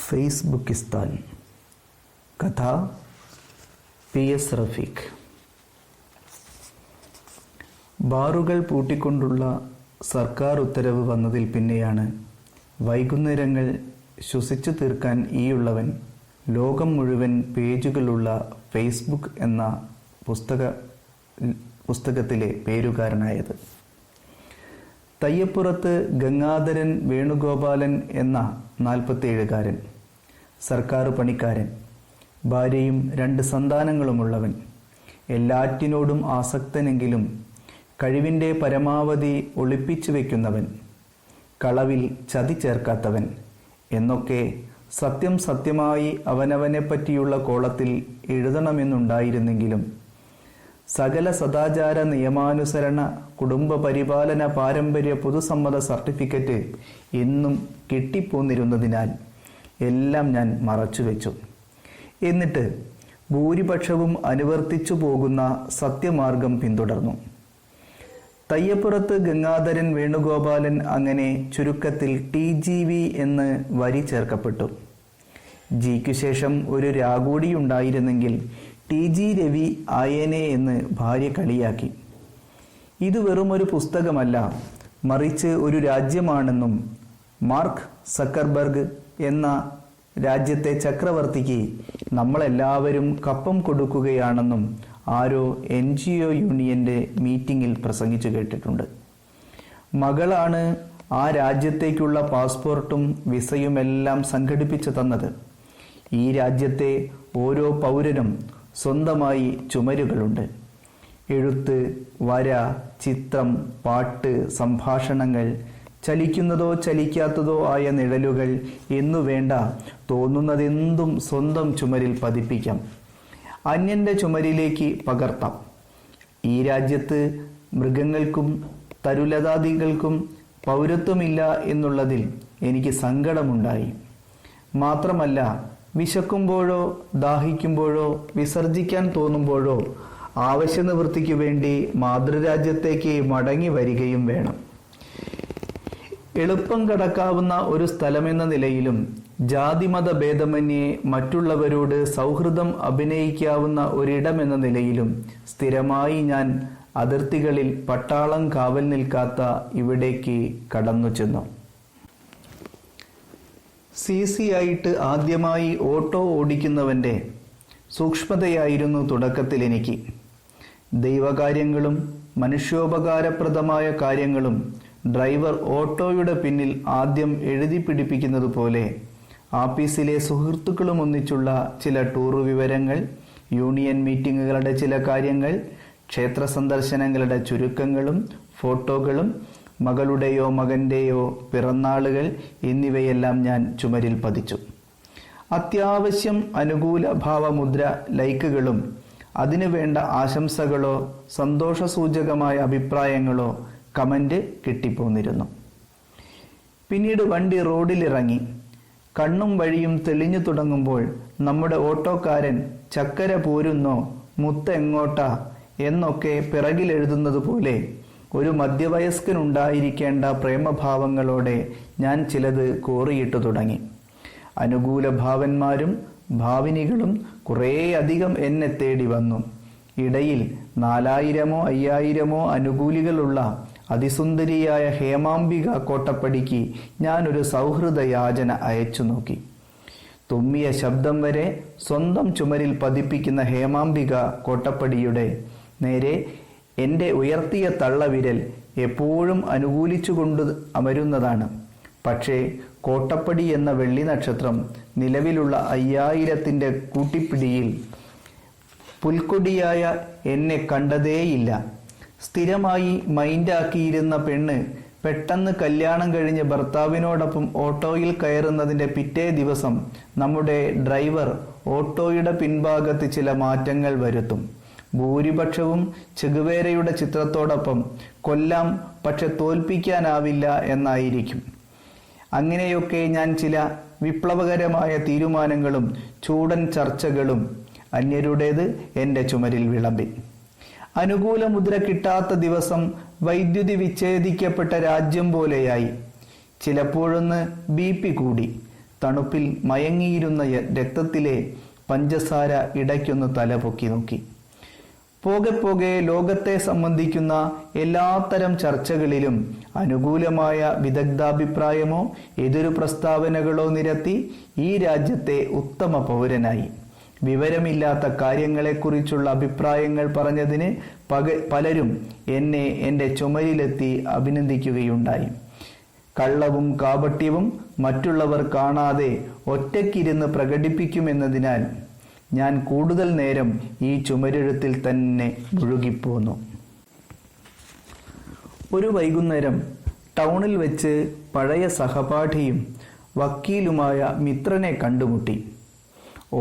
ഫേസ്ബുക്കിസ്ഥാൻ. കഥ PS റഫീഖ്. ബാറുകൾ പൂട്ടിക്കൊണ്ടുള്ള സർക്കാർ ഉത്തരവ് വന്നതിൽ പിന്നെയാണ് വൈകുന്നേരങ്ങൾ ശ്വസിച്ചു തീർക്കാൻ ഈയുള്ളവൻ ലോകം മുഴുവൻ പേജുകളുള്ള ഫേസ്ബുക്ക് എന്ന പുസ്തകത്തിലെ പേരുകാരനായത്. തയ്യപ്പുറത്ത് ഗംഗാധരൻ വേണുഗോപാലൻ എന്ന 47കാരൻ, സർക്കാർ പണിക്കാരൻ, ഭാര്യയും 2 സന്താനങ്ങളുമുള്ളവൻ, എല്ലാറ്റിനോടും ആസക്തനെങ്കിലും കഴിവിൻ്റെ പരമാവധി ഒളിപ്പിച്ചു വയ്ക്കുന്നവൻ, കളവിൽ ചതി ചേർക്കാത്തവൻ എന്നൊക്കെ സത്യം സത്യമായി അവനവനെപ്പറ്റിയുള്ള കോളത്തിൽ എഴുതണമെന്നുണ്ടായിരുന്നെങ്കിലും സകല സദാചാര നിയമാനുസരണ കുടുംബ പരിപാലന പാരമ്പര്യ പൊതുസമ്മത സർട്ടിഫിക്കറ്റ് എന്നും കിട്ടിപ്പോന്നിരുന്നതിനാൽ എല്ലാം ഞാൻ മറച്ചുവെച്ചു. എന്നിട്ട് ഭൂരിപക്ഷവും അനുവർത്തിച്ചു പോകുന്ന സത്യമാർഗം പിന്തുടർന്നു. തയ്യപ്പുറത്ത് ഗംഗാധരൻ വേണുഗോപാലൻ അങ്ങനെ ചുരുക്കത്തിൽ TGV എന്ന് വരി ചേർക്കപ്പെട്ടു. ജിക്കു ശേഷം ഒരു രാകൂടിയുണ്ടായിരുന്നെങ്കിൽ TG രവി ആയേനെ എന്ന് ഭാര്യ കളിയാക്കി. ഇത് വെറുമൊരു പുസ്തകമല്ല, മറിച്ച് ഒരു രാജ്യമാണെന്നും മാർക്ക് സക്കർബർഗ് എന്ന രാജ്യത്തെ ചക്രവർത്തിക്ക് നമ്മളെല്ലാവരും കപ്പം കൊടുക്കുകയാണെന്നും ആരോ NGO യൂണിയന്റെ മീറ്റിംഗിൽ പ്രസംഗിച്ചു കേട്ടിട്ടുണ്ട്. മകളാണ് ആ രാജ്യത്തേക്കുള്ള പാസ്പോർട്ടും വിസയുമെല്ലാം സംഘടിപ്പിച്ചു തന്നത്. ഈ രാജ്യത്തെ ഓരോ പൗരനും സ്വന്തമായി ചുമരുകളുണ്ട്. എഴുത്ത്, വര, ചിത്രം, പാട്ട്, സംഭാഷണങ്ങൾ, ചലിക്കുന്നതോ ചലിക്കാത്തതോ ആയ നിഴലുകൾ എന്നു വേണ്ട തോന്നുന്നതെന്തും സ്വന്തം ചുമരിൽ പതിപ്പിക്കാം, അന്യന്റെ ചുമരിലേക്ക് പകർത്താം. ഈ രാജ്യത്ത് മൃഗങ്ങൾക്കും തരുലതാദികൾക്കും പൗരത്വമില്ല എന്നുള്ളതിൽ എനിക്ക് സങ്കടമുണ്ടായി. മാത്രമല്ല, വിശക്കുമ്പോഴോ ദാഹിക്കുമ്പോഴോ വിസർജിക്കാൻ തോന്നുമ്പോഴോ ആവശ്യനിവൃത്തിക്കു വേണ്ടി മാതൃരാജ്യത്തേക്ക് മടങ്ങി വരികയും വേണം. എളുപ്പം കടക്കാവുന്ന ഒരു സ്ഥലമെന്ന നിലയിലും ജാതിമത ഭേദമന്യേ മറ്റുള്ളവരോട് സൗഹൃദം അഭിനയിക്കാവുന്ന ഒരിടമെന്ന നിലയിലും സ്ഥിരമായി ഞാൻ അതിർത്തികളിൽ പട്ടാളം കാവൽ നിൽക്കാത്ത ഇവിടേക്ക് കടന്നു ചെന്നു. CC ആയിട്ട് ആദ്യമായി ഓട്ടോ ഓടിക്കുന്നവൻ്റെ സൂക്ഷ്മതയായിരുന്നു തുടക്കത്തിൽ എനിക്ക്. ദൈവകാര്യങ്ങളും മനുഷ്യോപകാരപ്രദമായ കാര്യങ്ങളും ഡ്രൈവർ ഓട്ടോയുടെ പിന്നിൽ ആദ്യം എഴുതി പിടിപ്പിക്കുന്നത് പോലെ ആഫീസിലെ സുഹൃത്തുക്കളും ഒന്നിച്ചുള്ള ചില ടൂർ വിവരങ്ങൾ, യൂണിയൻ മീറ്റിങ്ങുകളുടെ ചില കാര്യങ്ങൾ, ക്ഷേത്ര സന്ദർശനങ്ങളുടെ ചുരുക്കങ്ങളും ഫോട്ടോകളും, മകളുടെയോ മകൻ്റെയോ പിറന്നാളുകൾ എന്നിവയെല്ലാം ഞാൻ ചുമരിൽ പതിച്ചു. അത്യാവശ്യം അനുകൂല ഭാവമുദ്ര ലൈക്കുകളും അതിനു വേണ്ട ആശംസകളോ സന്തോഷസൂചകമായ അഭിപ്രായങ്ങളോ കമന്റ് കിട്ടിപ്പോന്നിരുന്നു. പിന്നീട് വണ്ടി റോഡിലിറങ്ങി. കണ്ണും വഴിയും തെളിഞ്ഞു തുടങ്ങുമ്പോൾ നമ്മുടെ ഓട്ടോക്കാരൻ ചക്കര പോരുന്നോ, മുത്ത് എങ്ങോട്ടാ എന്നൊക്കെ പിറകിലെഴുതുന്നത് പോലെ ഒരു മധ്യവയസ്കനുണ്ടായിരിക്കേണ്ട പ്രേമഭാവങ്ങളോടെ ഞാൻ ചിലത് കോറിയിട്ടു തുടങ്ങി. അനുകൂല ഭാവന്മാരും ഭാവിനികളും കുറേയധികം എന്നെ തേടി വന്നു. ഇടയിൽ 4000-ഓ 5000-ഓ അനുകൂലികളുള്ള അതിസുന്ദരിയായ ഹേമാംബിക കോട്ടപ്പടിക്ക് ഞാനൊരു സൗഹൃദ യാചന അയച്ചു നോക്കി. തുമ്മിയ ശബ്ദം വരെ സ്വന്തം ചുമരിൽ പതിപ്പിക്കുന്ന ഹേമാംബിക കോട്ടപ്പടിയുടെ നേരെ എൻ്റെ ഉയർത്തിയ തള്ളവിരൽ എപ്പോഴും അനുകൂലിച്ചുകൊണ്ട് അമരുന്നതാണ്. പക്ഷേ കോട്ടപ്പടി എന്ന വെള്ളി നക്ഷത്രം നിലവിലുള്ള 5000-ന്റെ കൂട്ടിപ്പിടിയിൽ പുൽക്കൊടിയായ എന്നെ കണ്ടതേയില്ല. സ്ഥിരമായി മൈൻഡാക്കിയിരുന്ന പെണ്ണ് പെട്ടെന്ന് കല്യാണം കഴിഞ്ഞ് ഭർത്താവിനോടൊപ്പം ഓട്ടോയിൽ കയറുന്നതിൻ്റെ പിറ്റേ ദിവസം നമ്മുടെ ഡ്രൈവർ ഓട്ടോയുടെ പിൻഭാഗത്ത് ചില മാറ്റങ്ങൾ വരുത്തും. ഭൂരിപക്ഷവും ചെഗുവേരയുടെ ചിത്രത്തോടൊപ്പം കൊല്ലാം പക്ഷെ തോൽപ്പിക്കാനാവില്ല എന്നായിരിക്കും. അങ്ങനെയൊക്കെ ഞാൻ ചില വിപ്ലവകരമായ തീരുമാനങ്ങളും ചൂടൻ ചർച്ചകളും അന്യരുടേത് എൻ്റെ ചുമരിൽ വിളമ്പി. അനുകൂല മുദ്ര കിട്ടാത്ത ദിവസം വൈദ്യുതി വിച്ഛേദിക്കപ്പെട്ട രാജ്യം പോലെയായി. ചിലപ്പോഴൊന്ന് BP കൂടി. തണുപ്പിൽ മയങ്ങിയിരുന്ന രക്തത്തിലെ പഞ്ചസാര ഇടയ്ക്കൊന്ന് തലപൊക്കി നോക്കി. പോകെ പോകെ ലോകത്തെ സംബന്ധിക്കുന്ന എല്ലാത്തരം ചർച്ചകളിലും അനുകൂലമായ വിദഗ്ധാഭിപ്രായമോ എതിരു പ്രസ്താവനകളോ നിരത്തി ഈ രാജ്യത്തെ ഉത്തമ പൗരനായി. വിവരമില്ലാത്ത കാര്യങ്ങളെക്കുറിച്ചുള്ള അഭിപ്രായങ്ങൾ പറഞ്ഞതിന് പലരും എന്നെ എൻ്റെ ചുമരിലെത്തി അഭിനന്ദിക്കുകയുണ്ടായി. കള്ളവും കാപട്യവും മറ്റുള്ളവർ കാണാതെ ഒറ്റയ്ക്കിരുന്ന് പ്രകടിപ്പിക്കുമെന്നതിനാൽ ഞാൻ കൂടുതൽ നേരം ഈ ചുമരെഴുത്തിൽ തന്നെ മുഴുകിപ്പോന്നു. ഒരു വൈകുന്നേരം ടൗണിൽ വെച്ച് പഴയ സഹപാഠിയും വക്കീലുമായ മിത്രനെ കണ്ടുമുട്ടി.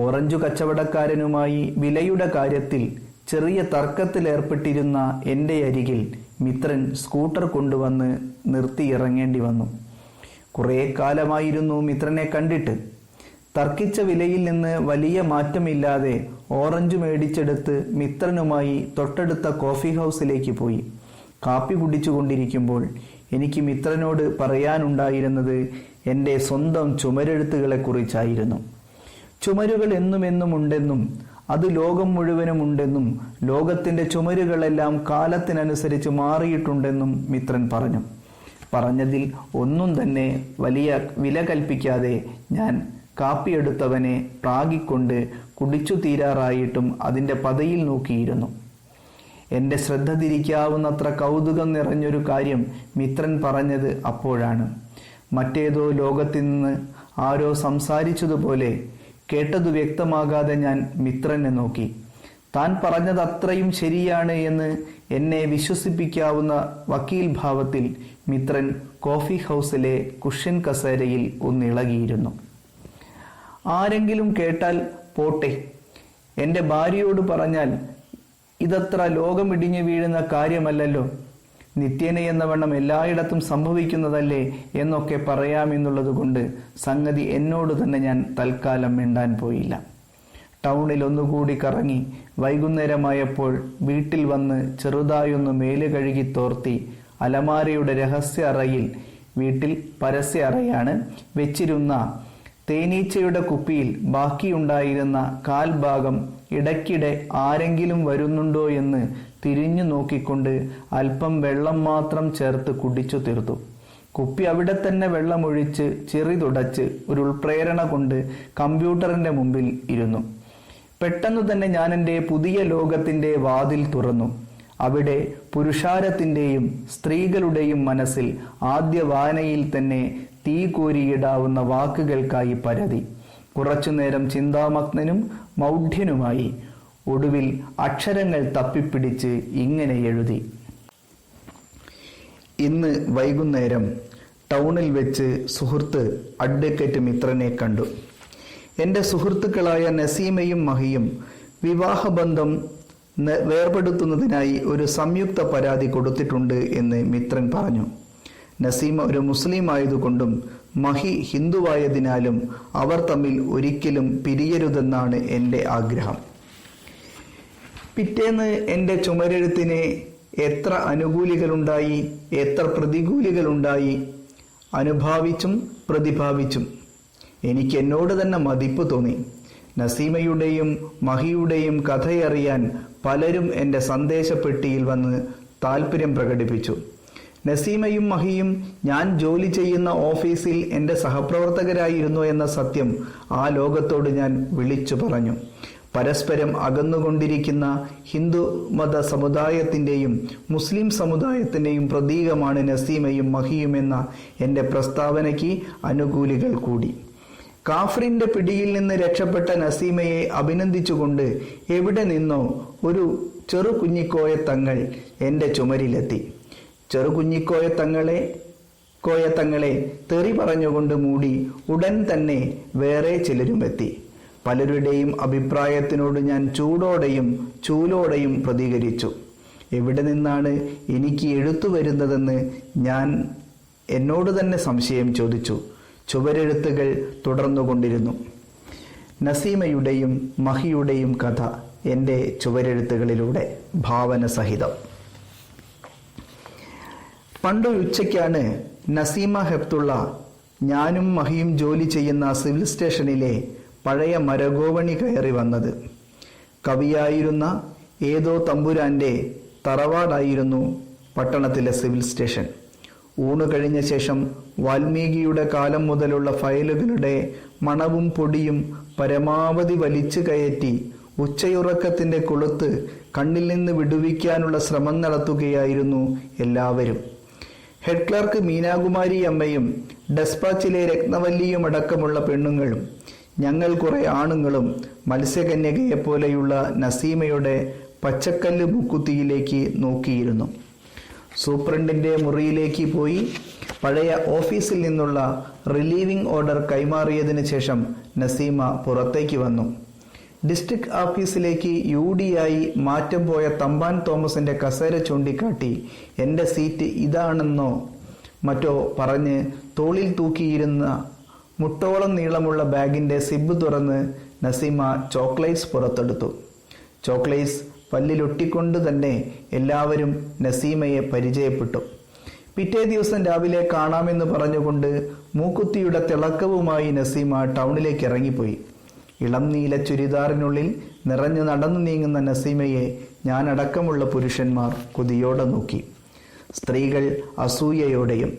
ഓറഞ്ചു കച്ചവടക്കാരനുമായി വിലയുടെ കാര്യത്തിൽ ചെറിയ തർക്കത്തിലേർപ്പെട്ടിരുന്ന എൻ്റെ അരികിൽ മിത്രൻ സ്കൂട്ടർ കൊണ്ടുവന്ന് നിർത്തി ഇറങ്ങേണ്ടി വന്നു. കുറേ കാലമായിരുന്നു മിത്രനെ കണ്ടിട്ട്. തർക്കിച്ച വിലയിൽ നിന്ന് വലിയ മാറ്റമില്ലാതെ ഓറഞ്ച് മേടിച്ചെടുത്ത് മിത്രനുമായി തൊട്ടടുത്ത കോഫി ഹൗസിലേക്ക് പോയി. കാപ്പി കുടിച്ചുകൊണ്ടിരിക്കുമ്പോൾ എനിക്ക് മിത്രനോട് പറയാനുണ്ടായിരുന്നത് എൻ്റെ സ്വന്തം ചുമരെഴുത്തുകളെക്കുറിച്ചായിരുന്നു. ചുമരുകൾ എന്നുമെന്നും ഉണ്ടെന്നും അത് ലോകം മുഴുവനും ഉണ്ടെന്നും ലോകത്തിൻ്റെ ചുമരുകളെല്ലാം കാലത്തിനനുസരിച്ച് മാറിയിട്ടുണ്ടെന്നും മിത്രൻ പറഞ്ഞു. പറഞ്ഞതിൽ ഒന്നും തന്നെ വലിയ വില കൽപ്പിക്കാതെ ഞാൻ കാപ്പിയെടുത്തവനെ പ്രാഗിക്കൊണ്ട് കുടിച്ചു തീരാറായിട്ടും അതിൻ്റെ പതയിൽ നോക്കിയിരുന്നു. എൻ്റെ ശ്രദ്ധ തിരിക്കാവുന്നത്ര കൗതുകം നിറഞ്ഞൊരു കാര്യം മിത്രൻ പറഞ്ഞത് അപ്പോഴാണ്. മറ്റേതോ ലോകത്തിൽ നിന്ന് ആരോ സംസാരിച്ചതുപോലെ കേട്ടതു വ്യക്തമാകാതെ ഞാൻ മിത്രനെ നോക്കി. താൻ പറഞ്ഞത് അത്രയും ശരിയാണ് എന്ന് എന്നെ വിശ്വസിപ്പിക്കാവുന്ന വക്കീൽ ഭാവത്തിൽ മിത്രൻ കോഫി ഹൗസിലെ കുഷ്യൻ കസേരയിൽ ഒന്നിളകിയിരുന്നു. ആരെങ്കിലും കേട്ടാൽ പോട്ടെ, എൻ്റെ ഭാര്യയോട് പറഞ്ഞാൽ ഇതത്ര ലോകമിടിഞ്ഞു വീഴുന്ന കാര്യമല്ലല്ലോ, നിത്യേന വണ്ണം എല്ലായിടത്തും സംഭവിക്കുന്നതല്ലേ എന്നൊക്കെ പറയാമെന്നുള്ളത് കൊണ്ട് സംഗതി എന്നോട് തന്നെ ഞാൻ തൽക്കാലം മിണ്ടാൻ പോയില്ല. ടൗണിൽ ഒന്നുകൂടി കറങ്ങി വൈകുന്നേരമായപ്പോൾ വീട്ടിൽ വന്ന് ചെറുതായൊന്ന് മേല് കഴുകി തോർത്തി അലമാരയുടെ രഹസ്യ അറയിൽ, വീട്ടിൽ പരസ്യ അറയാണ്, വെച്ചിരുന്ന തേനീച്ചയുടെ കുപ്പിയിൽ ബാക്കിയുണ്ടായിരുന്ന കാൽഭാഗം ഇടയ്ക്കിടെ ആരെങ്കിലും വരുന്നുണ്ടോ എന്ന് തിരിഞ്ഞു നോക്കിക്കൊണ്ട് അല്പം വെള്ളം മാത്രം ചേർത്ത് കുടിച്ചു തീർത്തു. കുപ്പി അവിടെ തന്നെ വെള്ളമൊഴിച്ച് ചിറി തുടച്ച് ഒരു ഉൾപ്രേരണ കൊണ്ട് കമ്പ്യൂട്ടറിന്റെ മുമ്പിൽ ഇരുന്നു. പെട്ടെന്ന് തന്നെ ഞാൻ എൻ്റെ പുതിയ ലോകത്തിൻ്റെ വാതിൽ തുറന്നു. അവിടെ പുരുഷാരത്തിൻ്റെയും സ്ത്രീകളുടെയും മനസ്സിൽ ആദ്യ വായനയിൽ തന്നെ തീ കോരിയിടാവുന്ന വാക്കുകൾക്കായി പരതി. കുറച്ചുനേരം ചിന്താമഗ്നനും മൗഢ്യനുമായി ഒടുവിൽ അക്ഷരങ്ങൾ തപ്പിപ്പിടിച്ച് ഇങ്ങനെ എഴുതി: ഇന്ന് വൈകുന്നേരം ടൗണിൽ വെച്ച് സുഹൃത്ത് അഡ്വക്കേറ്റ് മിത്രനെ കണ്ടു. എൻ്റെ സുഹൃത്തുക്കളായ നസീമയും മഹിയും വിവാഹബന്ധം വേർപെടുത്തുന്നതിനായി ഒരു സംയുക്ത പരാതി കൊടുത്തിട്ടുണ്ട് എന്ന് മിത്രൻ പറഞ്ഞു. നസീമ ഒരു മുസ്ലിം ആയതുകൊണ്ടും മഹി ഹിന്ദുവായതിനാലും അവർ തമ്മിൽ ഒരിക്കലും പിരിയരുതെന്നാണ് എൻ്റെ ആഗ്രഹം. പിറ്റേന്ന് എൻ്റെ ചുമരെഴുത്തിന് എത്ര അനുകൂലികളുണ്ടായി, എത്ര പ്രതികൂലികളുണ്ടായി. അനുഭാവിച്ചും പ്രതിഭാവിച്ചും എനിക്ക് എന്നോട് തന്നെ മതിപ്പ് തോന്നി. നസീമയുടെയും മഹിയുടെയും കഥയറിയാൻ പലരും എൻ്റെ സന്ദേശപ്പെട്ടിയിൽ വന്ന് താല്പര്യം പ്രകടിപ്പിച്ചു. നസീമയും മഹിയും ഞാൻ ജോലി ചെയ്യുന്ന ഓഫീസിൽ എൻ്റെ സഹപ്രവർത്തകരായിരുന്നു എന്ന സത്യം ആ ലോകത്തോട് ഞാൻ വിളിച്ചു പറഞ്ഞു. പരസ്പരം അകന്നുകൊണ്ടിരിക്കുന്ന ഹിന്ദു മത സമുദായത്തിൻ്റെയും മുസ്ലിം സമുദായത്തിൻ്റെയും പ്രതീകമാണ് നസീമയും മഹിയും എന്ന എൻ്റെ പ്രസ്താവനയ്ക്ക് അനുകൂലികൾ കൂടി. കാഫറിന്റെ പിടിയിൽ നിന്ന് രക്ഷപ്പെട്ട നസീമയെ അഭിനന്ദിച്ചുകൊണ്ട് എവിടെ നിന്നോ ഒരു ചെറു കുഞ്ഞിക്കോയ തങ്ങൾ എൻ്റെ ചുമരിലെത്തി. ചെറുകുഞ്ഞിക്കോയ തങ്ങളെ തെറി പറഞ്ഞുകൊണ്ട് മൂടി ഉടൻ തന്നെ വേറെ ചിലരും എത്തി. പലരുടെയും അഭിപ്രായത്തിനോട് ഞാൻ ചൂടോടെയും ചൂലോടെയും പ്രതികരിച്ചു. എവിടെ നിന്നാണ് എനിക്ക് എഴുത്തു വരുന്നതെന്ന് ഞാൻ എന്നോട് തന്നെ സംശയം ചോദിച്ചു. ചുവരെഴുത്തുകൾ തുടർന്നുകൊണ്ടിരുന്നു. നസീമയുടെയും മഹിയുടെയും കഥ എൻ്റെ ചുവരെഴുത്തുകളിലൂടെ ഭാവന സഹിതം. പണ്ടൊരുച്ചയ്ക്കാണ് നസീമ ഹെപ്തുള്ള ഞാനും മഹിയും ജോലി ചെയ്യുന്ന സിവിൽ സ്റ്റേഷനിലെ പഴയ മരഗോവണി കയറി വന്നത്. കവിയായിരുന്ന ഏതോ തമ്പുരാന്റെ തറവാടായിരുന്നു പട്ടണത്തിലെ സിവിൽ സ്റ്റേഷൻ. ഊണ് കഴിഞ്ഞ ശേഷം വാൽമീകിയുടെ കാലം മുതലുള്ള ഫയലുകളുടെ മണവും പൊടിയും പരമാവധി വലിച്ചു കയറ്റി ഉച്ചയുറക്കത്തിന്റെ കൊളുത്ത് കണ്ണിൽ നിന്ന് വിടുവിക്കാനുള്ള ശ്രമം നടത്തുകയായിരുന്നു എല്ലാവരും. ഹെഡ് ക്ലർക്ക് മീനാകുമാരി അമ്മയും ഡെസ്പാച്ചിലെ രത്നവല്ലിയും അടക്കമുള്ള പെണ്ണുങ്ങളും ഞങ്ങൾ കുറെ ആണുങ്ങളും മത്സ്യകന്യകയെപ്പോലെയുള്ള നസീമയുടെ പച്ചക്കല്ല് മുക്കുത്തിയിലേക്ക് നോക്കിയിരുന്നു. സൂപ്രണ്ടിന്റെ മുറിയിലേക്ക് പോയി പഴയ ഓഫീസിൽ നിന്നുള്ള റിലീവിംഗ് ഓർഡർ കൈമാറിയതിന് ശേഷം നസീമ പുറത്തേക്ക് വന്നു. ഡിസ്ട്രിക്ട് ഓഫീസിലേക്ക് യുഡിയായി മാറ്റം പോയ തമ്പാൻ തോമസിന്റെ കസേര ചൂണ്ടിക്കാട്ടി എൻ്റെ സീറ്റ് ഇതാണെന്നോ മറ്റോ പറഞ്ഞ് തോളിൽ തൂക്കിയിരുന്ന മുട്ടോളം നീളമുള്ള ബാഗിന്റെ സിബ് തുറന്ന് നസീമ ചോക്ലേറ്റ്സ് പുറത്തെടുത്തു. ചോക്ലേറ്റ്സ് പല്ലിലൊട്ടിക്കൊണ്ട് തന്നെ എല്ലാവരും നസീമയെ പരിചയപ്പെട്ടു. പിറ്റേ ദിവസം രാവിലെ കാണാമെന്ന് പറഞ്ഞുകൊണ്ട് മൂക്കുത്തിയുടെ തിളക്കവുമായി നസീമ ടൗണിലേക്ക് ഇറങ്ങിപ്പോയി. ഇളം നീല ചുരിദാറിനുള്ളിൽ നിറഞ്ഞു നടന്നു നീങ്ങുന്ന നസീമയെ ഞാനടക്കമുള്ള പുരുഷന്മാർ കൊതിയോടെ നോക്കി. സ്ത്രീകൾ അസൂയയോടെയും.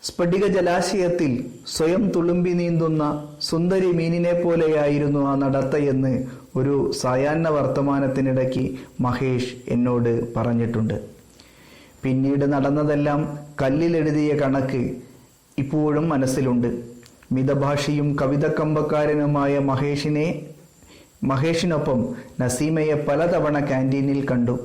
സ്ഫടിക ജലാശയത്തിൽ സ്വയം തുളുമ്പി നീന്തുന്ന സുന്ദരി മീനിനെ പോലെയായിരുന്നു ആ നടത്തയെന്ന് ഒരു സായാഹ്ന വർത്തമാനത്തിനിടയ്ക്ക് മഹേഷ് എന്നോട് പറഞ്ഞിട്ടുണ്ട്. പിന്നീട് നടന്നതെല്ലാം കല്ലിലെഴുതിയ കണക്ക് ഇപ്പോഴും മനസ്സിലുണ്ട്. മിതഭാഷിയും കവിതക്കമ്പക്കാരനുമായ മഹേഷിനൊപ്പം നസീമയെ പലതവണ ക്യാൻറ്റീനിൽ കണ്ടു.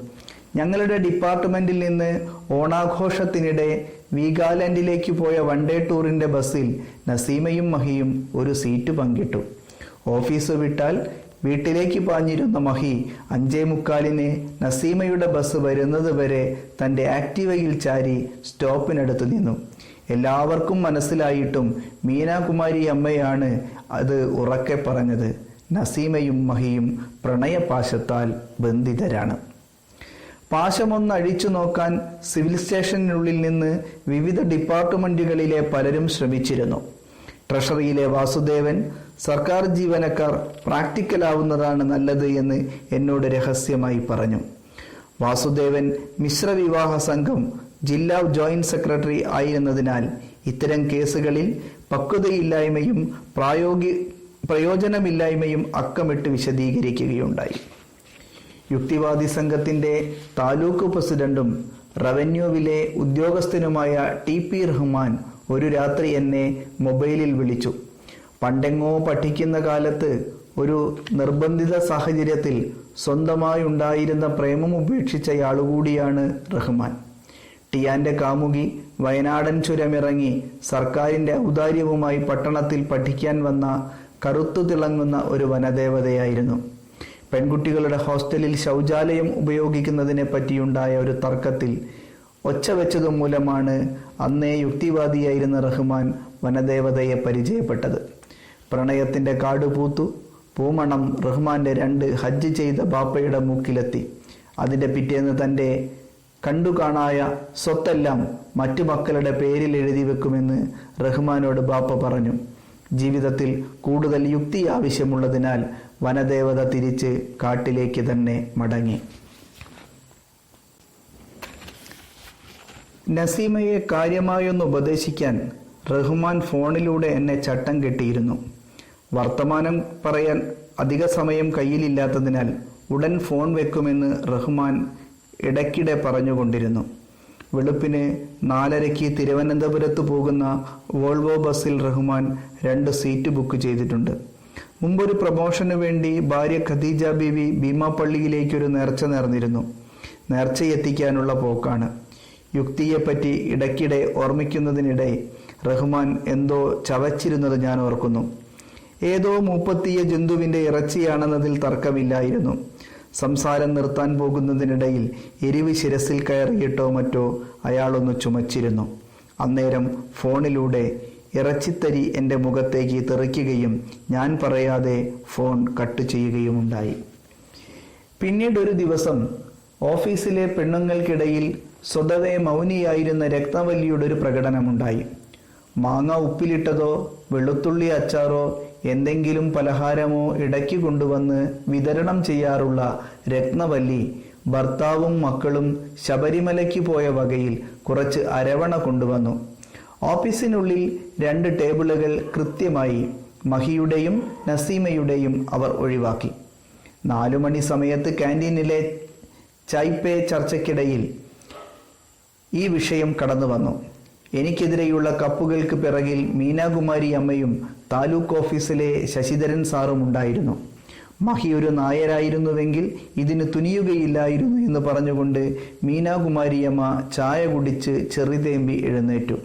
ഞങ്ങളുടെ ഡിപ്പാർട്ട്മെന്റിൽ നിന്ന് ഓണാഘോഷത്തിനിടെ വീഗാലാൻഡിലേക്ക് പോയ വൺ ഡേ ടൂറിന്റെ ബസ്സിൽ നസീമയും മഹിയും ഒരു സീറ്റ് പങ്കിട്ടു. ഓഫീസ് വിട്ടാൽ വീട്ടിലേക്ക് പാഞ്ഞിരുന്ന മഹി 5:45 നസീമയുടെ ബസ് വരുന്നത് വരെ തൻ്റെ ആക്റ്റീവയിൽ ചാരി സ്റ്റോപ്പിനടുത്ത് നിന്നു. എല്ലാവർക്കും മനസ്സിലായിട്ടും മീനാകുമാരി അമ്മയാണ് അത് ഉറക്കെ പറഞ്ഞത്. നസീമയും മഹിയും പ്രണയപാശത്താൽ ബന്ധിതരാണ്. പാശമൊന്ന് അഴിച്ചു നോക്കാൻ സിവിൽ സ്റ്റേഷനുള്ളിൽ നിന്ന് വിവിധ ഡിപ്പാർട്ട്മെന്റുകളിലെ പലരും ശ്രമിച്ചിരുന്നു. ട്രഷറിയിലെ വാസുദേവൻ സർക്കാർ ജീവനക്കാർ പ്രാക്ടിക്കലാവുന്നതാണ് നല്ലത് എന്ന് എന്നോട് രഹസ്യമായി പറഞ്ഞു. വാസുദേവൻ മിശ്രവിവാഹ സംഘം ജില്ലാ ജോയിന്റ് സെക്രട്ടറി ആയിരുന്നതിനാൽ ഇത്തരം കേസുകളിൽ പക്വതയില്ലായ്മയും പ്രയോജനമില്ലായ്മയും അക്കമിട്ട് വിശദീകരിക്കുകയുണ്ടായി. യുക്തിവാദി സംഘത്തിന്റെ താലൂക്ക് പ്രസിഡന്റും റവന്യൂവിലെ ഉദ്യോഗസ്ഥനുമായ TP റഹ്മാൻ ഒരു രാത്രി എന്നെ മൊബൈലിൽ വിളിച്ചു. പണ്ടെങ്ങോ പഠിക്കുന്ന കാലത്ത് ഒരു നിർബന്ധിത സാഹചര്യത്തിൽ സ്വന്തമായി ഉണ്ടായിരുന്ന പ്രേമം ഉപേക്ഷിച്ചയാളുകൂടിയാണ് റഹ്മാൻ. ടിയാന്റെ കാമുകി വയനാടൻ ചുരമിറങ്ങി സർക്കാരിന്റെ ഔദാര്യവുമായി പട്ടണത്തിൽ പഠിക്കാൻ വന്ന കറുത്തു തിളങ്ങുന്ന ഒരു വനദേവതയായിരുന്നു. പെൺകുട്ടികളുടെ ഹോസ്റ്റലിൽ ശൗചാലയം ഉപയോഗിക്കുന്നതിനെ പറ്റിയുണ്ടായ ഒരു തർക്കത്തിൽ ഒച്ച വെച്ചതു മൂലമാണ് അന്നേ യുക്തിവാദിയായിരുന്ന റഹ്മാൻ വനദേവതയെ പരിചയപ്പെട്ടത്. പ്രണയത്തിന്റെ കാട് പൂത്തു. പൂമണം റഹ്മാന്റെ 2 ഹജ്ജ് ചെയ്ത ബാപ്പയുടെ മൂക്കിലെത്തി. അതിന്റെ പിറ്റേന്ന് തൻ്റെ കണ്ടുകാണായ സ്വത്തെല്ലാം മറ്റു മക്കളുടെ പേരിൽ എഴുതി വെക്കുമെന്ന് റഹ്മാനോട് ബാപ്പ പറഞ്ഞു. ജീവിതത്തിൽ കൂടുതൽ യുക്തി ആവശ്യമുള്ളതിനാൽ വനദേവത തിരിച്ച് കാട്ടിലേക്ക് തന്നെ മടങ്ങി. നസീമയെ കാര്യമായൊന്ന് ഉപദേശിക്കാൻ റഹ്മാൻ ഫോണിലൂടെ എന്നെ ചട്ടം കെട്ടിയിരുന്നു. വർത്തമാനം പറയാൻ അധിക സമയം കയ്യിലില്ലാത്തതിനാൽ ഉടൻ ഫോൺ വെക്കുമെന്ന് റഹ്മാൻ ഇടയ്ക്കിടെ പറഞ്ഞുകൊണ്ടിരുന്നു. വെളുപ്പിന് 4:30 തിരുവനന്തപുരത്ത് പോകുന്ന വോൾവോ ബസ്സിൽ റഹ്മാൻ 2 സീറ്റ് ബുക്ക് ചെയ്തിട്ടുണ്ട്. മുമ്പൊരു പ്രമോഷന് വേണ്ടി ഭാര്യ ഖദീജ ബീവി ഭീമാപ്പള്ളിയിലേക്കൊരു നേർച്ച നേർന്നിരുന്നു. നേർച്ചയെത്തിക്കാനുള്ള പോക്കാണ്. യുക്തിയെപ്പറ്റി ഇടയ്ക്കിടെ ഓർമ്മിക്കുന്നതിനിടെ റഹ്മാൻ എന്തോ ചവച്ചിരുന്നത് ഞാൻ ഓർക്കുന്നു. ഏതോ മൂപ്പത്തിയ ജന്തുവിന്റെ ഇറച്ചിയാണെന്നതിൽ തർക്കമില്ലായിരുന്നു. സംസാരം നിർത്താൻ പോകുന്നതിനിടയിൽ എരിവ് ശിരസിൽ കയറിയിട്ടോ മറ്റോ അയാളൊന്ന് ചുമച്ചിരുന്നു. അന്നേരം ഫോണിലൂടെ ഇറച്ചിത്തരി എൻ്റെ മുഖത്തേക്ക് തെറിക്കുകയും ഞാൻ പറയാതെ ഫോൺ കട്ട് ചെയ്യുകയുമുണ്ടായി. പിന്നീടൊരു ദിവസം ഓഫീസിലെ പെണ്ണുങ്ങൾക്കിടയിൽ സ്വതവേ മൗനിയായിരുന്ന രത്നവല്ലിയുടെ ഒരു പ്രകടനമുണ്ടായി. മാങ്ങ ഉപ്പിലിട്ടതോ വെളുത്തുള്ളി അച്ചാറോ എന്തെങ്കിലും പലഹാരമോ ഇടയ്ക്ക് കൊണ്ടുവന്ന് വിതരണം ചെയ്യാറുള്ള രത്നവല്ലി ഭർത്താവും മക്കളും ശബരിമലയ്ക്ക് പോയ വകയിൽ കുറച്ച് അരവണ കൊണ്ടുവന്നു. ഓഫീസിനുള്ളിൽ 2 ടേബിളുകൾ കൃത്യമായി മഹിയുടെയും നസീമയുടെയും അവർ ഒഴിവാക്കി. 4 മണി സമയത്ത് ക്യാൻറ്റീനിലെ ചായ് ചർച്ചയ്ക്കിടയിൽ ഈ വിഷയം കടന്നു വന്നു. എനിക്കെതിരെയുള്ള കപ്പുകൾക്ക് പിറകിൽ മീനാകുമാരി അമ്മയും താലൂക്ക് ഓഫീസിലെ ശശിധരൻ സാറും ഉണ്ടായിരുന്നു. മഹി ഒരു നായരായിരുന്നുവെങ്കിൽ ഇതിന് തുനിയുകയില്ലായിരുന്നു എന്ന് പറഞ്ഞുകൊണ്ട് മീനാകുമാരിയമ്മ ചായ കുടിച്ച് ചെറുതേമ്പി എഴുന്നേറ്റു.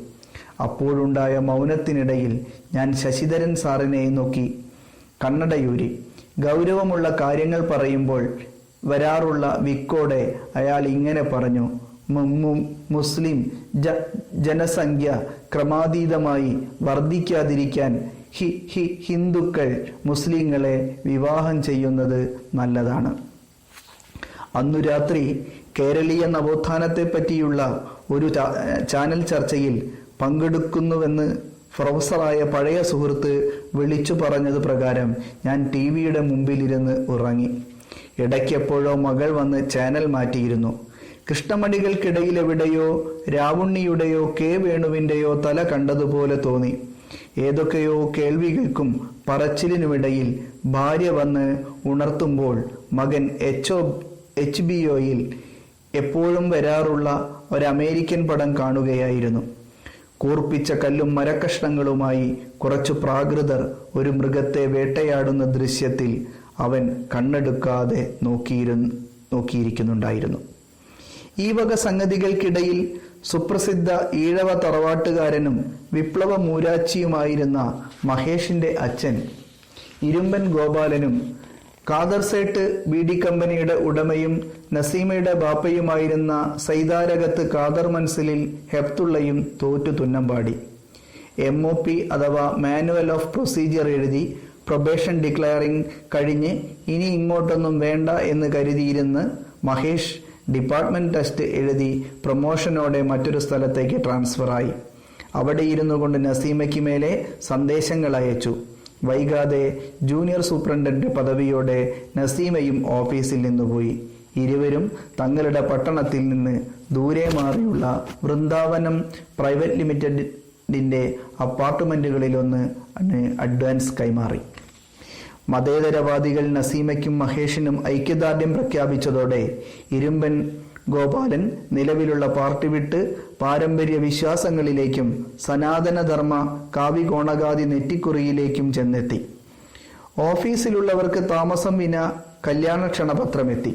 അപ്പോഴുണ്ടായ മൗനത്തിനിടയിൽ ഞാൻ ശശിധരൻ സാറിനെ നോക്കി കണ്ണടയൂരി. ഗൗരവമുള്ള കാര്യങ്ങൾ പറയുമ്പോൾ വരാറുള്ള വിക്കോടെ അയാൾ ഇങ്ങനെ പറഞ്ഞു: മുസ്ലിം ജനസംഖ്യ ക്രമാതീതമായി വർദ്ധിക്കാതിരിക്കാൻ ഹിന്ദുക്കൾ മുസ്ലിങ്ങളെ വിവാഹം ചെയ്യുന്നത് നല്ലതാണ്. അന്നു രാത്രി കേരളീയ നവോത്ഥാനത്തെ പറ്റിയുള്ള ഒരു ചാനൽ ചർച്ചയിൽ പങ്കെടുക്കുന്നുവെന്ന് പ്രൊഫസറായ പഴയ സുഹൃത്ത് വിളിച്ചു പറഞ്ഞത് പ്രകാരം ഞാൻ TV-യുടെ മുമ്പിലിരുന്ന് ഉറങ്ങി. ഇടയ്ക്കെപ്പോഴോ മകൾ വന്ന് ചാനൽ മാറ്റിയിരുന്നു. കൃഷ്ണമണികൾക്കിടയിലെവിടെയോ രാവുണ്ണിയുടെയോ കെ വേണുവിൻ്റെയോ തല കണ്ടതുപോലെ തോന്നി. ഏതൊക്കെയോ കേൾവികൾക്കും പറച്ചിലിനുമിടയിൽ ഭാര്യ വന്ന് ഉണർത്തുമ്പോൾ മകൻ HBO-യിൽ എപ്പോഴും വരാറുള്ള ഒരമേരിക്കൻ പടം കാണുകയായിരുന്നു. കൂർപ്പിച്ച കല്ലും മരക്കഷ്ണങ്ങളുമായി കുറച്ചു പ്രാകൃതർ ഒരു മൃഗത്തെ വേട്ടയാടുന്ന ദൃശ്യത്തിൽ അവൻ കണ്ണെടുക്കാതെ നോക്കിയിരിക്കുന്നുണ്ടായിരുന്നു. ഈ വക സംഗതികൾക്കിടയിൽ സുപ്രസിദ്ധ ഈഴവ തറവാട്ടുകാരനും വിപ്ലവ മൂരാച്ചിയുമായിരുന്ന മഹേഷിന്റെ അച്ഛൻ ഇരുമ്പൻ ഗോപാലനും ഖാദർ സേട്ട് ബീഡി കമ്പനിയുടെ ഉടമയും നസീമയുടെ ബാപ്പയുമായിരുന്ന സൈതാരകത്ത് ഖാദർ മൻസിലിൽ ഹെപ്തുള്ളയും തോറ്റു തുന്നമ്പാടി. MOP അഥവാ മാനുവൽ ഓഫ് പ്രൊസീജിയർ എഴുതി പ്രൊബേഷൻ ഡിക്ലയറിംഗ് കഴിഞ്ഞ് ഇനി ഇങ്ങോട്ടൊന്നും വേണ്ട എന്ന് കരുതിയിരുന്ന് മഹേഷ് ഡിപ്പാർട്ട്മെന്റ് ടെസ്റ്റ് എഴുതി പ്രൊമോഷനോടെ മറ്റൊരു സ്ഥലത്തേക്ക് ട്രാൻസ്ഫറായി. അവിടെ ഇരുന്നു കൊണ്ട് നസീമയ്ക്ക് മേലെ സന്ദേശങ്ങൾ അയച്ചു. വൈകാതെ ജൂനിയർ സൂപ്രണ്ടന്റ് പദവിയോടെ നസീമയും ഓഫീസിൽ നിന്നുപോയി. ഇരുവരും തങ്ങളുടെ പട്ടണത്തിൽ നിന്ന് ദൂരെ മാറിയുള്ള വൃന്ദാവനം പ്രൈവറ്റ് ലിമിറ്റഡിന്റെ അപ്പാർട്ട്മെന്റുകളിലൊന്ന് അഡ്വാൻസ് കൈമാറി. മതേതരവാദികൾ നസീമയ്ക്കും മഹേഷിനും ഐക്യദാർഢ്യം പ്രഖ്യാപിച്ചതോടെ ഇരുമ്പൻ ഗോപാലൻ നിലവിലുള്ള പാർട്ടി വിട്ട് പാരമ്പര്യ വിശ്വാസങ്ങളിലേക്കും സനാതനധർമ്മ കാവികോണകാതി നെറ്റിക്കുറിയിലേക്കും ചെന്നെത്തി. ഓഫീസിലുള്ളവർക്ക് താമസം വിന കല്യാണ ക്ഷണപത്രമെത്തി.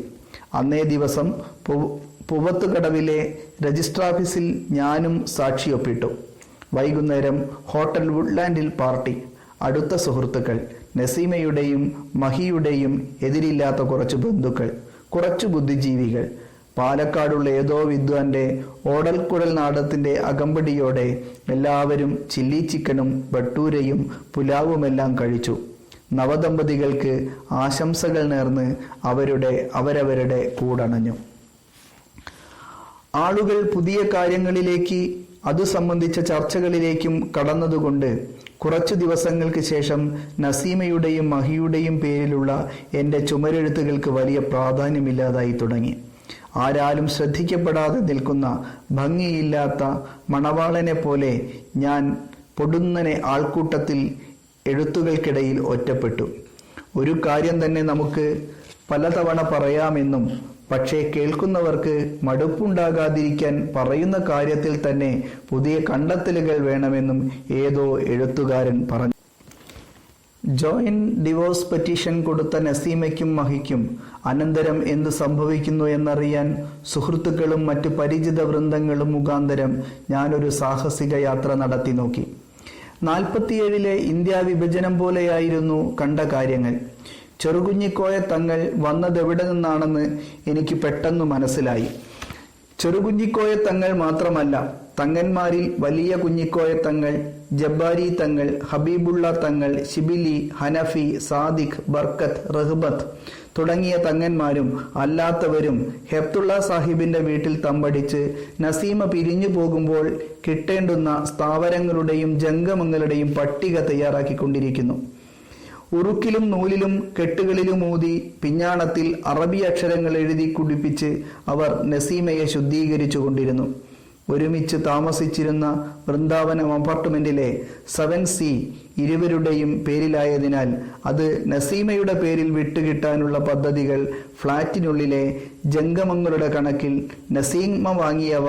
അന്നേ ദിവസം പൂവത്തുകടവിലെ രജിസ്ട്രാഫീസിൽ ഞാനും സാക്ഷിയൊപ്പിട്ടു. വൈകുന്നേരം ഹോട്ടൽ വുഡ്ലാൻഡിൽ പാർട്ടി. അടുത്ത സുഹൃത്തുക്കൾ, നസീമയുടെയും മഹിയുടെയും എതിരില്ലാത്ത കുറച്ചു ബന്ധുക്കൾ, കുറച്ചു ബുദ്ധിജീവികൾ. പാലക്കാടുള്ള ഏതോ വിദ്വാന്റെ ഓടൽക്കുഴൽ നാടത്തിന്റെ അകമ്പടിയോടെ എല്ലാവരും ചില്ലി ചിക്കനും ബട്ടൂരയും പുലാവുമെല്ലാം കഴിച്ചു. നവദമ്പതികൾക്ക് ആശംസകൾ നേർന്ന് അവരവരുടെ കൂടണഞ്ഞു. ആളുകൾ പുതിയ കാര്യങ്ങളിലേക്ക് അതു സംബന്ധിച്ച ചർച്ചകളിലേക്കും കടന്നതുകൊണ്ട് കുറച്ചു ദിവസങ്ങൾക്ക് ശേഷം നസീമയുടെയും മഹിയുടെയും പേരിലുള്ള എൻ്റെ ചുമരെഴുത്തുകൾക്ക് വലിയ പ്രാധാന്യമില്ലാതായി തുടങ്ങി. ആരാലും ശ്രദ്ധിക്കപ്പെടാതെ നിൽക്കുന്ന ഭംഗിയില്ലാത്ത മണവാളനെ പോലെ ഞാൻ പൊടുന്നനെ ആൾക്കൂട്ടത്തിൽ എഴുത്തുകൾക്കിടയിൽ ഒറ്റപ്പെട്ടു. ഒരു കാര്യം തന്നെ നമുക്ക് പലതവണ പറയാമെന്നും പക്ഷേ കേൾക്കുന്നവർക്ക് മടുപ്പുണ്ടാകാതിരിക്കാൻ പറയുന്ന കാര്യത്തിൽ തന്നെ പുതിയ കണ്ടെത്തലുകൾ വേണമെന്നും ഏതോ എഴുത്തുകാരൻ പറഞ്ഞു. ജോയിന്റ് ഡിവോഴ്സ് പെറ്റീഷൻ കൊടുത്ത നസീമയ്ക്കും മഹിക്കും അനന്തരം എന്ത് സംഭവിക്കുന്നു എന്നറിയാൻ സുഹൃത്തുക്കളും മറ്റു പരിചിത വൃന്ദങ്ങളും മുഖാന്തരം ഞാനൊരു സാഹസിക യാത്ര നടത്തി നോക്കി. 47-ലെ ഇന്ത്യ വിഭജനം പോലെയായിരുന്നു കണ്ട കാര്യങ്ങൾ. ചെറുകുഞ്ഞിക്കോയ തങ്ങൾ വന്നതെവിടെ നിന്നാണെന്ന് എനിക്ക് പെട്ടെന്ന് മനസ്സിലായി. ചെറുകുഞ്ഞിക്കോയ തങ്ങൾ മാത്രമല്ല, തങ്ങന്മാരിൽ വലിയ കുഞ്ഞിക്കോയ തങ്ങൾ, ജബ്ബാരി തങ്ങൾ, ഹബീബുള്ള തങ്ങൾ, ഷിബിലി, ഹനഫി, സാദിഖ്, ബർക്കത്ത്, റഹ്ബത്ത് തുടങ്ങിയ തങ്ങന്മാരും അല്ലാത്തവരും ഹെപ്തുള്ള സാഹിബിന്റെ വീട്ടിൽ തമ്പടിച്ച് നസീമ പിരിഞ്ഞു പോകുമ്പോൾ കിട്ടേണ്ടുന്ന സ്ഥാവരങ്ങളുടെയും ജംഗമങ്ങളുടെയും പട്ടിക തയ്യാറാക്കിക്കൊണ്ടിരിക്കുന്നു. ഉറുക്കിലും നൂലിലും കെട്ടുകളിലും ഊതി പിഞ്ഞാണത്തിൽ അറബി അക്ഷരങ്ങൾ എഴുതി കുടിപ്പിച്ച് അവർ നസീമയെ ശുദ്ധീകരിച്ചു കൊണ്ടിരുന്നു. ഒരുമിച്ച് താമസിച്ചിരുന്ന വൃന്ദാവനം അപ്പാർട്ട്മെന്റിലെ 7C ഇരുവരുടെയും പേരിലായതിനാൽ അത് നസീമയുടെ പേരിൽ വിട്ടുകിട്ടാനുള്ള പദ്ധതികൾ ഫ്ളാറ്റിനുള്ളിലെ ജംഗമങ്ങളുടെ കണക്കിൽ നസീമ വാങ്ങിയവ,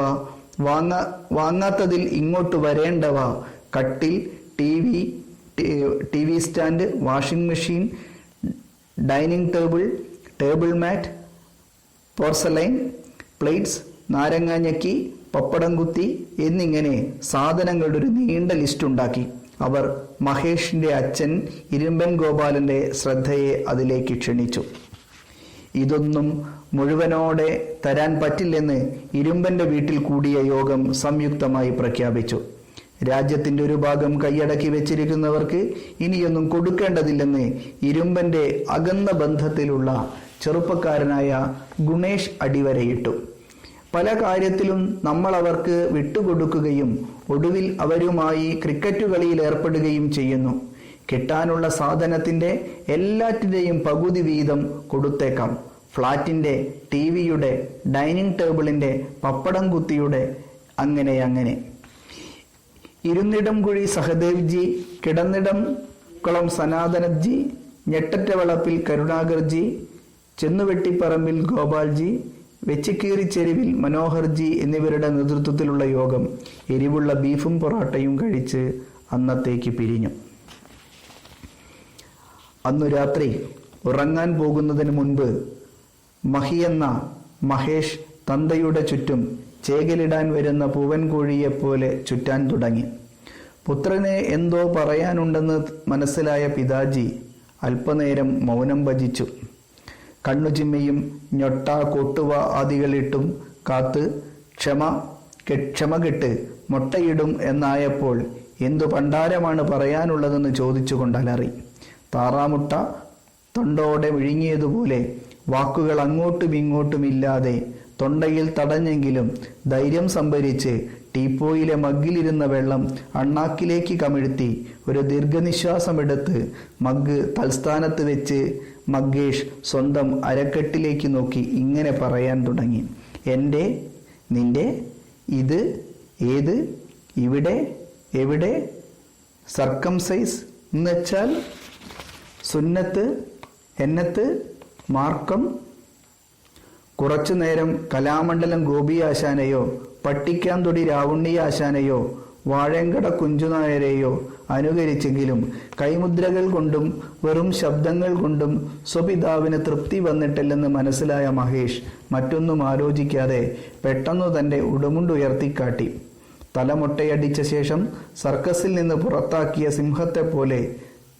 വാങ്ങാത്തതിൽ ഇങ്ങോട്ട് വരേണ്ടവ, കട്ടിൽ, T V stand, washing machine, dining table, table mat, porcelain, plates, നാരങ്ങാഞ്ഞക്കി, പപ്പടം കുത്തി എന്നിങ്ങനെ സാധനങ്ങളുടെ ഒരു നീണ്ട ലിസ്റ്റ് ഉണ്ടാക്കി. അവർ മഹേഷിന്റെ അച്ഛൻ ഇരുമ്പൻ ഗോപാലന്റെ ശ്രദ്ധയെ അതിലേക്ക് ക്ഷണിച്ചു. ഇതൊന്നും മുഴുവനോടെ തരാൻ പറ്റില്ലെന്ന് ഇരുമ്പന്റെ വീട്ടിൽ കൂടിയ യോഗം സംയുക്തമായി പ്രഖ്യാപിച്ചു. രാജ്യത്തിന്റെ ഒരു ഭാഗം കൈയടക്കി വെച്ചിരിക്കുന്നവർക്ക് ഇനിയൊന്നും കൊടുക്കേണ്ടതില്ലെന്ന് ഇരുമ്പന്റെ അകന്ന ബന്ധത്തിലുള്ള ചെറുപ്പക്കാരനായ ഗുണേഷ് അടിവരയിട്ടു. പല കാര്യത്തിലും നമ്മൾ അവർക്ക് വിട്ടുകൊടുക്കുകയും ഒടുവിൽ അവരുമായി ക്രിക്കറ്റ് കളിയിൽ ഏർപ്പെടുകയും ചെയ്യുന്നു. കിട്ടാനുള്ള സാധനത്തിന്റെ എല്ലാറ്റിന്റെയും പകുതി വീതം കൊടുത്തേക്കാം. ഫ്ളാറ്റിന്റെ, ടിവിയുടെ, ഡൈനിങ് ടേബിളിന്റെ, പപ്പടം കുത്തിയുടെ, അങ്ങനെ. ഇരുന്നിടം കുഴി സഹദേവ്ജി, കിടന്നിടം കുളം സനാതനജി, ഞെട്ടറ്റ വളപ്പിൽ കരുണാകർജി, ചെന്നുവെട്ടിപ്പറമ്പിൽ ഗോപാൽജി, വെച്ചിക്കീറിച്ചെരുവിൽ മനോഹർജി എന്നിവരുടെ നേതൃത്വത്തിലുള്ള യോഗം എരിവുള്ള ബീഫും പൊറാട്ടയും കഴിച്ച് അന്നത്തേക്ക് പിരിഞ്ഞു. അന്നു രാത്രി ഉറങ്ങാൻ പോകുന്നതിന് മുൻപ് മഹിയെന്ന മഹേഷ് തന്തയുടെ ചുറ്റും ചേകലിടാൻ വരുന്ന പൂവൻകോഴിയെപ്പോലെ ചുറ്റാൻ തുടങ്ങി. പുത്രനെ എന്തോ പറയാനുണ്ടെന്ന് മനസ്സിലായ പിതാജി അല്പനേരം മൗനം ഭജിച്ചു. കണ്ണുചിമ്മയും ഞൊട്ട, കൊട്ടുവ ആദികളിട്ടും കാത്ത് ക്ഷമ കെട്ട് മുട്ടയിടും എന്നായപ്പോൾ എന്തു പണ്ടാരമാണ് പറയാനുള്ളതെന്ന് ചോദിച്ചുകൊണ്ട് അലറി. താറാമുട്ട തൊണ്ടോടെ വിഴുങ്ങിയതുപോലെ വാക്കുകൾ അങ്ങോട്ടും ഇങ്ങോട്ടുമില്ലാതെ തൊണ്ടയിൽ തടഞ്ഞെങ്കിലും ധൈര്യം സംഭരിച്ച് ടീപ്പോയിലെ മഗ്ഗിലിരുന്ന വെള്ളം അണ്ണാക്കിലേക്ക് കമിഴ്ത്തി ഒരു ദീർഘനിശ്വാസമെടുത്ത് മഗ് തൽസ്ഥാനത്ത് വെച്ച് മഗേഷ് സ്വന്തം അരക്കെട്ടിലേക്ക് നോക്കി ഇങ്ങനെ പറയാൻ തുടങ്ങി. എൻ്റെ, നിന്റെ, ഇത്, ഏത്, ഇവിടെ, എവിടെ, സർക്കംസൈസ് എന്നുവെച്ചാൽ സുന്നത്ത്, എന്നത്ത്, മാർക്കം. കുറച്ചു നേരം കലാമണ്ഡലം ഗോപി ആശാനെയോ പട്ടിക്കാന്തൊടി രാവുണ്ണി ആശാനെയോ വാഴങ്കട കുഞ്ചുനായരെയോ അനുകരിച്ചെങ്കിലും കൈമുദ്രകൾ കൊണ്ടും വെറും ശബ്ദങ്ങൾ കൊണ്ടും സ്വപിതാവിന് തൃപ്തി വന്നിട്ടില്ലെന്ന് മനസ്സിലായ മഹേഷ് മറ്റൊന്നും ആലോചിക്കാതെ പെട്ടെന്നു തൻ്റെ ഉടുമുണ്ടുയർത്തിക്കാട്ടി. തലമൊട്ടയടിച്ച ശേഷം സർക്കസിൽ നിന്ന് പുറത്താക്കിയ സിംഹത്തെ പോലെ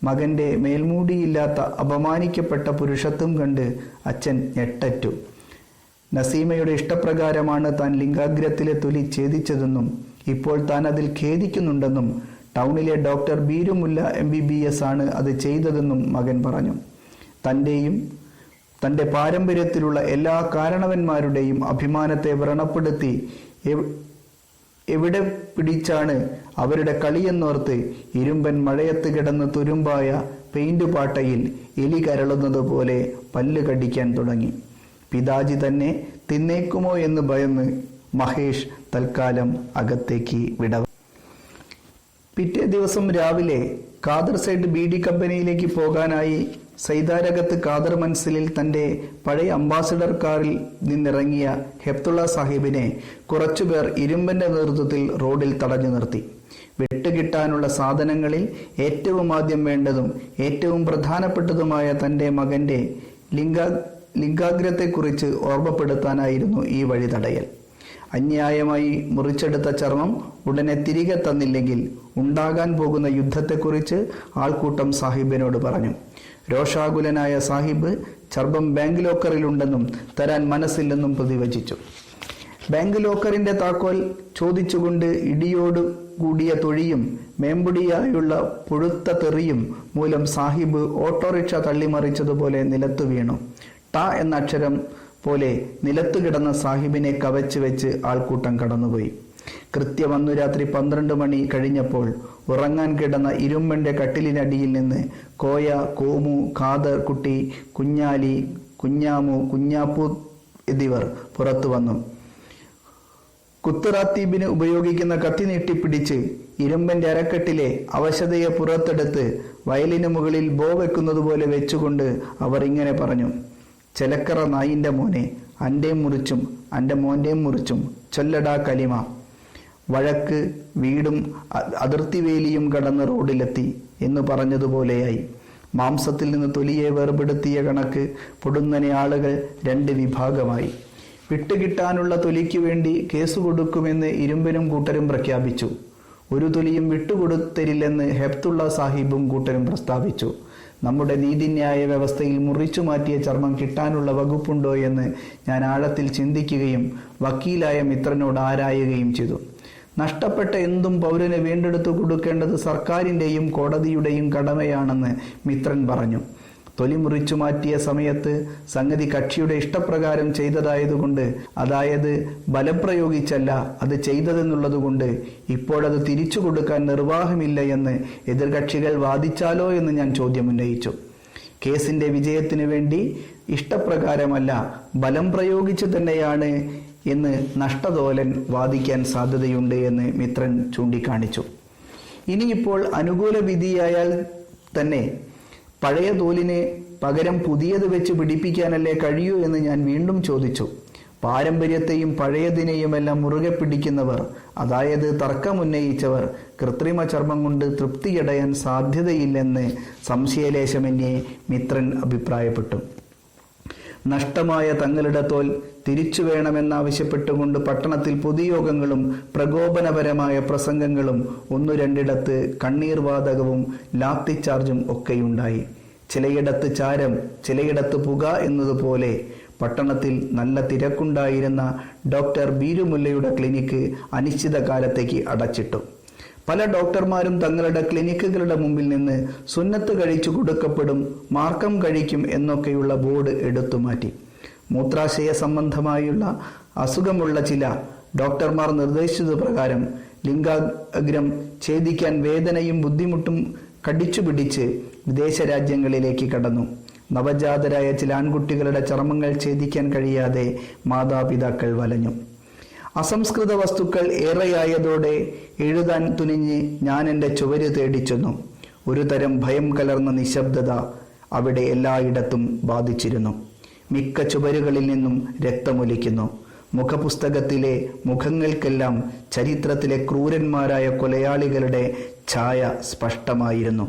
മകന്റെ മേൽമൂടിയില്ലാത്ത അപമാനിക്കപ്പെട്ട പുരുഷത്വം കണ്ട് അച്ഛൻ ഞെട്ടറ്റു. നസീമയുടെ ഇഷ്ടപ്രകാരമാണ് താൻ ലിംഗാഗ്രത്തിലെ തൊലി ഛേദിച്ചതെന്നും ഇപ്പോൾ താൻ അതിൽ ഖേദിക്കുന്നുണ്ടെന്നും ടൗണിലെ ഡോക്ടർ ബീരുമുല്ല MBBS ആണ് അത് ചെയ്തതെന്നും മകൻ പറഞ്ഞു. തൻ്റെ പാരമ്പര്യത്തിലുള്ള എല്ലാ കാരണവന്മാരുടെയും അഭിമാനത്തെ വ്രണപ്പെടുത്തി എവിടെ പിടിച്ചാണ് അവരുടെ കളിയെന്നോർത്ത് ഇരുമ്പൻ മഴയത്ത് കിടന്ന് തുരുമ്പായ പെയിന്റ് പാട്ടയിൽ എലി കരളുന്നത് പോലെ പല്ല് കടിക്കാൻ തുടങ്ങി. പിതാജി തന്നെ തിന്നേക്കുമോ എന്ന് ഭയന്ന് മഹേഷ് തൽക്കാലം അകത്തേക്ക് വിട. പിറ്റേ ദിവസം രാവിലെ ഖാദർ സൈഡ് BD കമ്പനിയിലേക്ക് പോകാനായി സൈതാരകത്ത് ഖാദർ മൻസിലിൽ തൻ്റെ പഴയ അംബാസഡർ കാറിൽ നിന്നിറങ്ങിയ ഹെപ്തുള്ള സാഹിബിനെ കുറച്ചുപേർ ഇരുമ്പന്റെ നേതൃത്വത്തിൽ റോഡിൽ തടഞ്ഞു നിർത്തി. വിട്ടുകിട്ടാനുള്ള സാധനങ്ങളിൽ ഏറ്റവും ആദ്യം വേണ്ടതും ഏറ്റവും പ്രധാനപ്പെട്ടതുമായ തൻ്റെ മകന്റെ ലിംഗാഗ്രത്തെക്കുറിച്ച് ഓർമ്മപ്പെടുത്താനായിരുന്നു ഈ വഴി തടയൽ. അന്യായമായി മുറിച്ചെടുത്ത ചർമ്മം ഉടനെ തിരികെ തന്നില്ലെങ്കിൽ ഉണ്ടാകാൻ പോകുന്ന യുദ്ധത്തെക്കുറിച്ച് ആൾക്കൂട്ടം സാഹിബിനോട് പറഞ്ഞു. രോഷാകുലനായ സാഹിബ് ചർമ്മം ബാങ്ക് ലോക്കറിലുണ്ടെന്നും തരാൻ മനസ്സില്ലെന്നും പ്രതിവചിച്ചു. ബാങ്ക് ലോക്കറിന്റെ താക്കോൽ ചോദിച്ചുകൊണ്ട് ഇടിയോട് കൂടിയ തൊഴിയും മേമ്പൊടിയായുള്ള പുഴുത്ത തെറിയും മൂലം സാഹിബ് ഓട്ടോറിക്ഷ തള്ളിമറിച്ചതുപോലെ നിലത്തു വീണു. ട എന്ന അക്ഷരം പോലെ നിലത്തു കിടന്ന സാഹിബിനെ കവച്ച് വെച്ച് ആൾക്കൂട്ടം കടന്നുപോയി. കൃത്യം അന്നു രാത്രി 12 മണി കഴിഞ്ഞപ്പോൾ ഉറങ്ങാൻ കിടന്ന ഇരുമ്പന്റെ കട്ടിലിനടിയിൽ നിന്ന് കോയ, കോമു, ഖാദർ കുട്ടി, കുഞ്ഞാലി, കുഞ്ഞാമു, കുഞ്ഞാപ്പു എന്നിവർ പുറത്തു വന്നു. കുത്തുറാത്തീബിന് ഉപയോഗിക്കുന്ന കത്തി നീട്ടിപ്പിടിച്ച് ഇരുമ്പന്റെ അരക്കെട്ടിലെ അവശതയെ പുറത്തെടുത്ത് വയലിന് മുകളിൽ ബോ വെക്കുന്നത് പോലെ വെച്ചുകൊണ്ട് അവർ ഇങ്ങനെ പറഞ്ഞു: ചെലക്കറ നായിന്റെ മോനെ, അന്റെയും മുറിച്ചും അന്റെ മോന്റെയും മുറിച്ചും ചൊല്ലടാ കലിമ. വഴക്ക് വീടും അതിർത്തി വേലിയും കടന്ന് റോഡിലെത്തി എന്ന് പറഞ്ഞതുപോലെയായി. മാംസത്തിൽ നിന്ന് തൊലിയെ വേർപെടുത്തിയ കണക്ക് പൊടുന്നനെ ആളുകൾ 2 വിഭാഗമായി. വിട്ടുകിട്ടാനുള്ള തൊലിക്ക് വേണ്ടി കേസ് കൊടുക്കുമെന്ന് ഇരുമ്പനും കൂട്ടരും പ്രഖ്യാപിച്ചു. ഒരു തൊലിയും വിട്ടുകൊടുത്തരില്ലെന്ന് ഹെപ്തുള്ള സാഹിബും കൂട്ടരും പ്രസ്താവിച്ചു. നമ്മുടെ നീതിന്യായ വ്യവസ്ഥയിൽ മുറിച്ചു മാറ്റിയ ചർമ്മം കിട്ടാനുള്ള വകുപ്പുണ്ടോ എന്ന് ഞാൻ ആഴത്തിൽ ചിന്തിക്കുകയും വക്കീലായ മിത്രനോട് ആരായുകയും ചെയ്തു. നഷ്ടപ്പെട്ട എന്തും പൗരന് വീണ്ടെടുത്തു കൊടുക്കേണ്ടത് സർക്കാരിൻ്റെയും കോടതിയുടെയും കടമയാണെന്ന് മിത്രൻ പറഞ്ഞു. തൊലി മുറിച്ചു മാറ്റിയ സമയത്ത് സംഗതി കക്ഷിയുടെ ഇഷ്ടപ്രകാരം ചെയ്തതായതുകൊണ്ട്, അതായത് ബലം പ്രയോഗിച്ചല്ല അത് ചെയ്തതെന്നുള്ളതുകൊണ്ട് ഇപ്പോഴത് തിരിച്ചു കൊടുക്കാൻ നിർവാഹമില്ല എന്ന് എതിർകക്ഷികൾ വാദിച്ചാലോ എന്ന് ഞാൻ ചോദ്യമുന്നയിച്ചു. കേസിന്റെ വിജയത്തിനു വേണ്ടി ഇഷ്ടപ്രകാരമല്ല, ബലം പ്രയോഗിച്ചു തന്നെയാണ് എന്ന് നഷ്ടതോലൻ വാദിക്കാൻ സാധ്യതയുണ്ട് എന്ന് മിത്രൻ ചൂണ്ടിക്കാണിച്ചു. ഇനിയിപ്പോൾ അനുകൂല വിധിയായാൽ തന്നെ പഴയ തോലിന് പകരം പുതിയത് വെച്ച് പിടിപ്പിക്കാനല്ലേ കഴിയൂ എന്ന് ഞാൻ വീണ്ടും ചോദിച്ചു. പാരമ്പര്യത്തെയും പഴയതിനെയുമെല്ലാം മുറുകെ പിടിക്കുന്നവർ, അതായത് തർക്കമുന്നയിച്ചവർ, കൃത്രിമ ചർമ്മം കൊണ്ട് തൃപ്തിയടയാൻ സാധ്യതയില്ലെന്ന് സംശയലേശമന്യേ മിത്രൻ അഭിപ്രായപ്പെട്ടു. നഷ്ടമായ തങ്ങളുടെ തോൽ തിരിച്ചു വേണമെന്നാവശ്യപ്പെട്ടുകൊണ്ട് പട്ടണത്തിൽ പൊതുയോഗങ്ങളും പ്രകോപനപരമായ പ്രസംഗങ്ങളും 1-2 കണ്ണീർവാതകവും ലാത്തിച്ചാർജും ഒക്കെയുണ്ടായി. ചിലയിടത്ത് ചാരം, ചിലയിടത്ത് പുക എന്നതുപോലെ പട്ടണത്തിൽ നല്ല തിരക്കുണ്ടായിരുന്ന ഡോക്ടർ ബീരുമുല്ലയുടെ ക്ലിനിക്ക് അനിശ്ചിതകാലത്തേക്ക് അടച്ചിട്ടു. പല ഡോക്ടർമാരും തങ്ങളുടെ ക്ലിനിക്കുകളുടെ മുമ്പിൽ നിന്ന് സുന്നത്ത് കഴിച്ചു കൊടുക്കപ്പെടും, മാർക്കം കഴിക്കും എന്നൊക്കെയുള്ള ബോർഡ് എടുത്തുമാറ്റി. മൂത്രാശയ സംബന്ധമായുള്ള അസുഖമുള്ള ചില ഡോക്ടർമാർ നിർദ്ദേശിച്ചത് പ്രകാരം ലിംഗാഗ്രം ഛേദിക്കാൻ വേദനയും ബുദ്ധിമുട്ടും കടിച്ചു പിടിച്ച് വിദേശ രാജ്യങ്ങളിലേക്ക് കടന്നു. നവജാതരായ ചില ആൺകുട്ടികളുടെ ചർമ്മങ്ങൾ ഛേദിക്കാൻ കഴിയാതെ മാതാപിതാക്കൾ വലഞ്ഞു. അസംസ്കൃത വസ്തുക്കൾ ഏറെയായതോടെ എഴുതാൻ തുനിഞ്ഞ് ഞാൻ എൻ്റെ ചുവര് തേടിച്ചെന്നു. ഒരു തരം ഭയം കലർന്ന നിശബ്ദത അവിടെ എല്ലായിടത്തും ബാധിച്ചിരുന്നു. മിക്ക ചുവരുകളിൽ നിന്നും രക്തമൊലിക്കുന്നു. മുഖപുസ്തകത്തിലെ മുഖങ്ങൾക്കെല്ലാം ചരിത്രത്തിലെ ക്രൂരന്മാരായ കൊലയാളികളുടെ ഛായ സ്പഷ്ടമായിരുന്നു.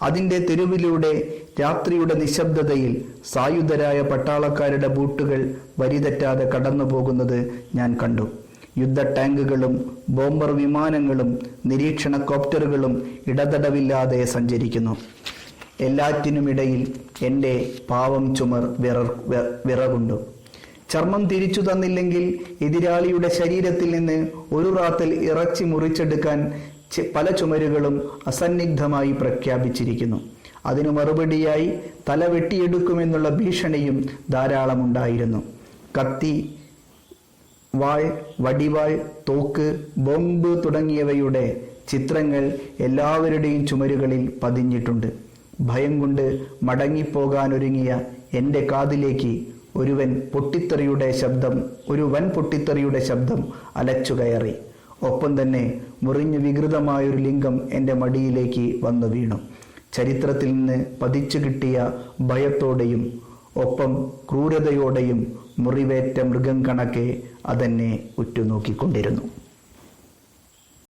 അതിൻ്റെ തെരുവിലൂടെ രാത്രിയുടെ നിശബ്ദതയിൽ സായുധരായ പട്ടാളക്കാരുടെ ബൂട്ടുകൾ വരിതെറ്റാതെ കടന്നു പോകുന്നത് ഞാൻ കണ്ടു. യുദ്ധ ടാങ്കുകളും ബോംബർ വിമാനങ്ങളും നിരീക്ഷണ കോപ്റ്ററുകളും ഇടതടവില്ലാതെ സഞ്ചരിക്കുന്നു. എല്ലാറ്റിനുമിടയിൽ എൻ്റെ പാവം ചുമർ വിറകുണ്ടു. ചർമ്മം തിരിച്ചു തന്നില്ലെങ്കിൽ എതിരാളിയുടെ ശരീരത്തിൽ നിന്ന് ഒരു റാത്തൽ ഇറച്ചി മുറിച്ചെടുക്കാൻ പല ചുമരുകളും അസന്നിഗ്ധമായി പ്രഖ്യാപിച്ചിരിക്കുന്നു. അതിനു മറുപടിയായി തല വെട്ടിയെടുക്കുമെന്നുള്ള ഭീഷണിയും ധാരാളമുണ്ടായിരുന്നു. കത്തി, വാൾ, വടിവാൾ, തോക്ക്, ബോംബ് തുടങ്ങിയവയുടെ ചിത്രങ്ങൾ എല്ലാവരുടെയും ചുമരുകളിൽ പതിഞ്ഞിട്ടുണ്ട്. ഭയം കൊണ്ട് മടങ്ങിപ്പോകാനൊരുങ്ങിയ എൻ്റെ കാതിലേക്ക് ഒരു വൻ പൊട്ടിത്തെറിയുടെ ശബ്ദം അലച്ചുകയറി. ഒപ്പം തന്നെ മുറിഞ്ഞു വികൃതമായൊരു ലിംഗം എൻ്റെ മടിയിലേക്ക് വന്നു വീണു. ചരിത്രത്തിൽ നിന്ന് പതിച്ചു കിട്ടിയ ഭയത്തോടെയും ഒപ്പം ക്രൂരതയോടെയും മുറിവേറ്റ മൃഗം കണക്കെ അതെന്നെ ഉറ്റുനോക്കിക്കൊണ്ടിരുന്നു.